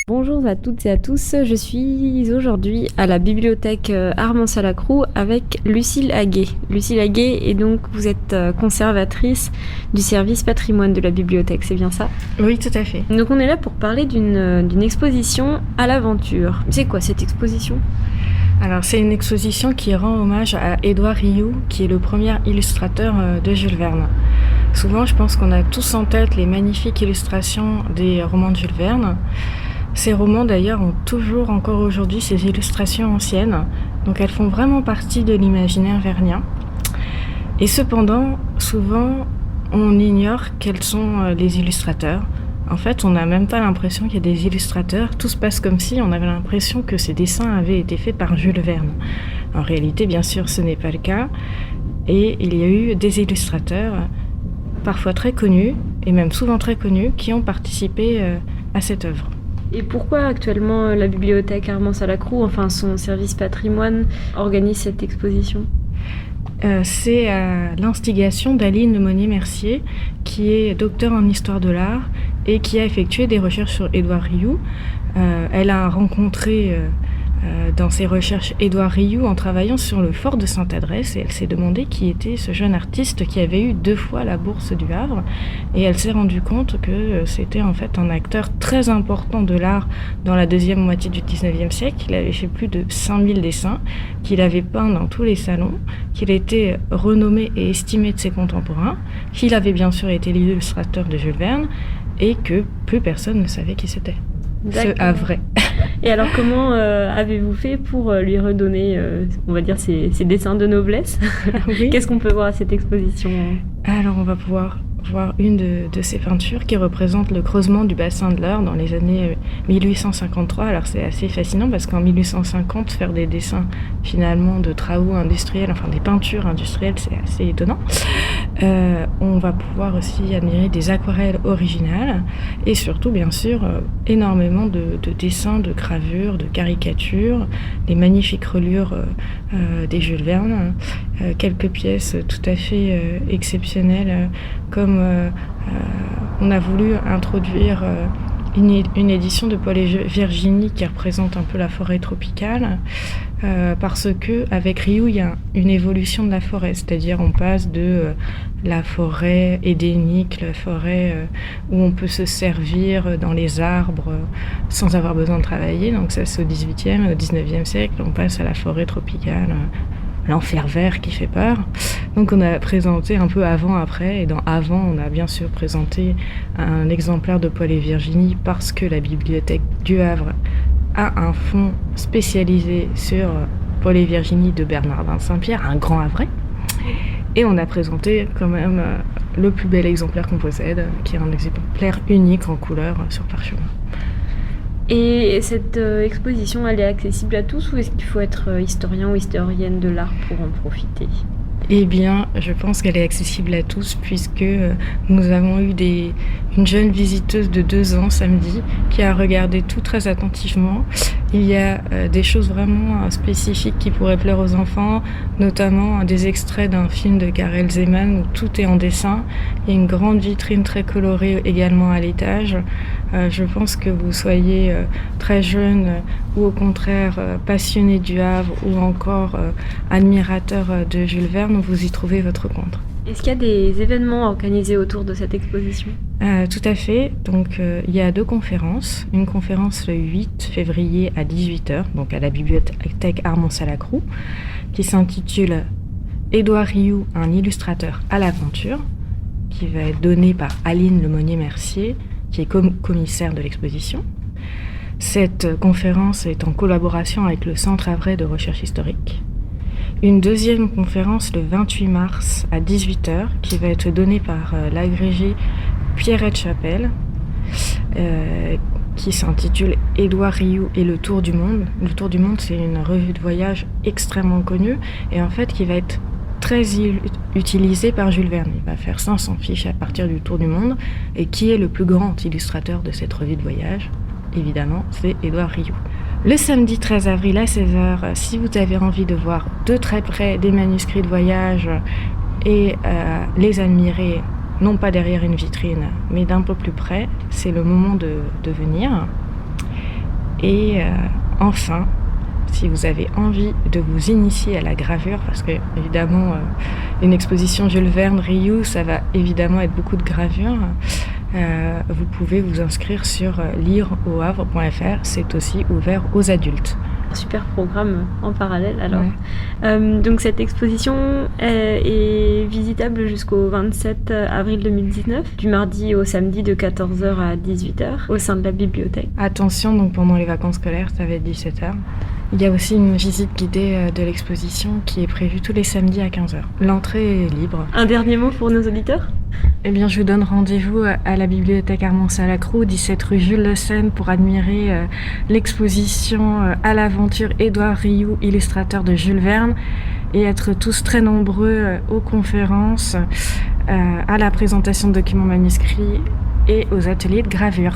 Bonjour à toutes et à tous, je suis aujourd'hui à la bibliothèque Armand-Salacrou avec Lucille Haguet. Lucille Haguet, et donc vous êtes conservatrice du service patrimoine de la bibliothèque, c'est bien ça? Oui, tout à fait. Donc on est là pour parler d'une exposition à l'aventure. C'est quoi cette exposition? Alors c'est une exposition qui rend hommage à Édouard Rioux, qui est le premier illustrateur de Jules Verne. Souvent, je pense qu'on a tous en tête les magnifiques illustrations des romans de Jules Verne. Ces romans, d'ailleurs, ont toujours, encore aujourd'hui, ces illustrations anciennes. Donc elles font vraiment partie de l'imaginaire vernien. Et cependant, souvent, on ignore quels sont les illustrateurs. En fait, on n'a même pas l'impression qu'il y a des illustrateurs. Tout se passe comme si on avait l'impression que ces dessins avaient été faits par Jules Verne. En réalité, bien sûr, ce n'est pas le cas. Et il y a eu des illustrateurs, parfois très connus, et même souvent très connus, qui ont participé à cette œuvre. Et pourquoi actuellement la bibliothèque Armand-Salacrou, enfin son service patrimoine, organise cette exposition ? C'est à l'instigation d'Aline Lemonnier-Mercier, qui est docteure en histoire de l'art et qui a effectué des recherches sur Édouard Rioux. Elle a rencontré dans ses recherches Édouard Rioux en travaillant sur le fort de Sainte-Adresse, et elle s'est demandé qui était ce jeune artiste qui avait eu 2 fois la bourse du Havre, et elle s'est rendue compte que c'était en fait un acteur très important de l'art dans la deuxième moitié du 19e siècle. Il avait fait plus de 5000 dessins, qu'il avait peint dans tous les salons, qu'il était renommé et estimé de ses contemporains, qu'il avait bien sûr été l'illustrateur de Jules Verne, et que plus personne ne savait qui c'était. Ce Havrais. Et alors comment avez-vous fait pour lui redonner, on va dire, ses dessins de noblesse? Oui. Qu'est-ce qu'on peut voir à cette exposition? Alors on va pouvoir voir une de ces peintures qui représente le creusement du bassin de l'Eure dans les années 1853. Alors c'est assez fascinant parce qu'en 1850, faire des dessins finalement de travaux industriels, enfin des peintures industrielles, c'est assez étonnant. On va pouvoir aussi admirer des aquarelles originales et surtout bien sûr énormément de dessins, de gravures, de caricatures, des magnifiques reliures des Jules Verne, quelques pièces tout à fait exceptionnelles comme on a voulu introduire une édition de Paul et Virginie qui représente un peu la forêt tropicale, parce que avec Rioux il y a une évolution de la forêt, c'est-à-dire on passe de la forêt édénique, la forêt où on peut se servir dans les arbres sans avoir besoin de travailler, donc ça c'est au 18e, au 19e siècle, on passe à la forêt tropicale, l'enfer vert qui fait peur. Donc on a présenté un peu avant-après, et dans avant on a bien sûr présenté un exemplaire de Paul et Virginie parce que la bibliothèque du Havre a un fonds spécialisé sur Paul et Virginie de Bernardin de Saint-Pierre, un grand Havrais. Et on a présenté quand même le plus bel exemplaire qu'on possède, qui est un exemplaire unique en couleur sur parchemin. Et cette exposition, elle est accessible à tous ou est-ce qu'il faut être historien ou historienne de l'art pour en profiter ? Eh bien, je pense qu'elle est accessible à tous puisque nous avons eu une jeune visiteuse de 2 ans samedi qui a regardé tout très attentivement. Il y a des choses vraiment spécifiques qui pourraient plaire aux enfants, notamment des extraits d'un film de Karel Zeman où tout est en dessin. Il y a une grande vitrine très colorée également à l'étage. Je pense que vous soyez très jeune ou au contraire passionné du Havre ou encore admirateur de Jules Verne, vous y trouvez votre compte. Est-ce qu'il y a des événements organisés autour de cette exposition ? Tout à fait. Donc, il y a 2 conférences. Une conférence le 8 février à 18h, donc à la bibliothèque Armand-Salacrou, qui s'intitule « Édouard Rioux, un illustrateur à l'aventure », qui va être donnée par Aline Lemonnier-Mercier, qui est commissaire de l'exposition. Cette conférence est en collaboration avec le Centre Havrais de recherche historique. Une deuxième conférence le 28 mars à 18h qui va être donnée par l'agrégé Pierrette Chapelle, qui s'intitule « Édouard Rioux et le Tour du Monde ». Le Tour du Monde, c'est une revue de voyage extrêmement connue et en fait qui va être très utilisée par Jules Verne. Il va faire 500 fiches à partir du Tour du Monde. Et qui est le plus grand illustrateur de cette revue de voyage ? Évidemment, c'est Édouard Rioux. Le samedi 13 avril à 16h, si vous avez envie de voir de très près des manuscrits de voyage et les admirer, non pas derrière une vitrine, mais d'un peu plus près, c'est le moment de venir. Et enfin, si vous avez envie de vous initier à la gravure, parce que évidemment une exposition Jules Verne, Riou, ça va évidemment être beaucoup de gravure, vous pouvez vous inscrire sur lireauhavre.fr, c'est aussi ouvert aux adultes. Super programme en parallèle alors. Ouais. Donc cette exposition est visitable jusqu'au 27 avril 2019, du mardi au samedi de 14h à 18h au sein de la bibliothèque. Attention, donc pendant les vacances scolaires, ça va être 17h. Il y a aussi une visite guidée de l'exposition qui est prévue tous les samedis à 15h. L'entrée est libre. Un dernier mot pour nos auditeurs ? Eh bien, je vous donne rendez-vous à la bibliothèque Armand-Salacrou, 17 rue Jules Le Seine, pour admirer l'exposition À l'aventure Édouard Riou, illustrateur de Jules Verne, et être tous très nombreux aux conférences, à la présentation de documents manuscrits et aux ateliers de gravure.